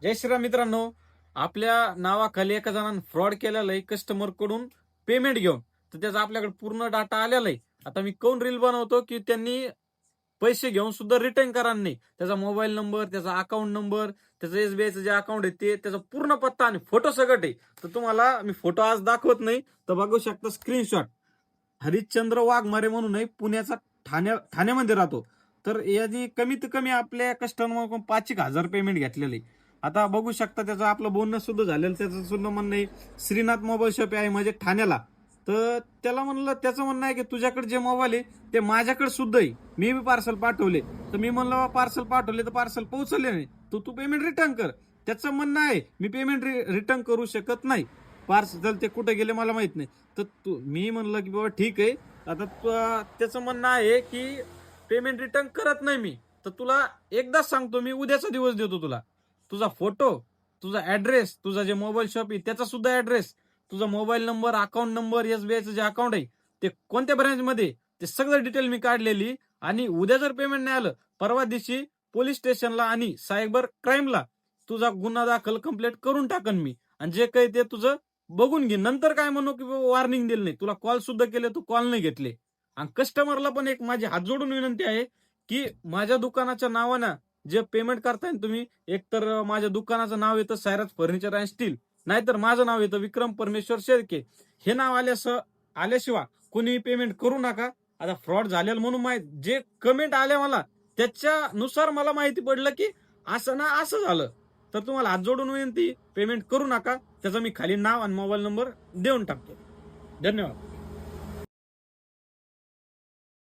जय श्रीराम मित्रांनो. आपल्या नावाखाली एका जणांनी फ्रॉड केलेला आहे कस्टमर कडून पेमेंट घेऊन. तर त्याचा आपल्याकडे पूर्ण डाटा आलेला आहे. आता मी कोण रील बनवतो की त्यांनी पैसे घेऊन सुद्धा रिटर्न करा नाही. त्याचा मोबाईल नंबर, त्याचा अकाउंट नंबर, त्याचं एसबीआयचं जे अकाउंट आहे ते, त्याचा पूर्ण पत्ता आणि फोटो सगट आहे. तर तुम्हाला मी फोटो आज दाखवत नाही, तर बघू शकता स्क्रीनशॉट. हरिश्चंद्र वाघमारे म्हणून आहे, पुण्याचा ठाण्यामध्ये राहतो. तर याची कमीत कमी आपल्या कस्टमर 5,000 पेमेंट घेतलेलं आहे. आता बघू शकता त्याचं आपलं बोलणं सुद्धा झालेलं. त्याचं सुद्धा म्हणणं आहे श्रीनाथ मोबाईल शॉप आहे म्हणजे ठाण्याला. तर त्याला म्हणलं, त्याचं म्हणणं आहे की तुझ्याकडे जे मोबाईल आहे ते माझ्याकडे सुद्धा आहे, मी बी पार्सल पाठवले. तर मी म्हणलं पार्सल पाठवले तर पार्सल पोहोचले नाही, तू पेमेंट रिटर्न कर. त्याचं म्हणणं आहे मी पेमेंट रिटर्न करू शकत नाही, पार्सल ते कुठे गेले मला माहित नाही. तर मी म्हणलं की बाबा ठीक आहे. आता त्याचं म्हणणं आहे की पेमेंट रिटर्न करत नाही मी. तर तुला एकदाच सांगतो, मी उद्याचा दिवस देतो तुला. तुझा फोटो, तुझा ऍड्रेस, तुझा जे मोबाईल शॉप आहे त्याचा सुद्धा ऍड्रेस, तुझा मोबाईल नंबर, अकाउंट नंबर, एसबीआयचं जे अकाउंट आहे ते कोणत्या ब्रँचमध्ये, ते सगळं डिटेल मी काढलेली. आणि उद्या जर पेमेंट नाही आलं, परवा दिवशी पोलीस स्टेशनला आणि सायबर क्राईमला तुझा गुन्हा दाखल कंप्लेंट करून टाकन मी. आणि जे काही ते तुझं बघून घे. नंतर काय म्हणू की वॉर्निंग दिली नाही, तुला कॉल सुद्धा केले, तू कॉल नाही घेतले. आणि कस्टमरला पण एक माझी हात जोडून विनंती आहे की माझ्या दुकानाच्या नावानं जे पेमेंट करताय ना तुम्ही, एकतर माझ्या दुकानाचं नाव येतं सायराज फर्निचर अँड स्टील, नाहीतर माझं नाव येतं विक्रम परमेश्वर शेळके. हे नाव आल्याशिवाय कोणी पेमेंट करू नका. आता फ्रॉड झालेलं म्हणून जे कमेंट आल्या मला त्याच्यानुसार मला माहिती पडलं की असं ना असं झालं. तर तुम्हाला हात जोडून विनंती, पेमेंट करू नका. त्याचं मी खाली नाव आणि मोबाईल नंबर देऊन टाकतो. धन्यवाद.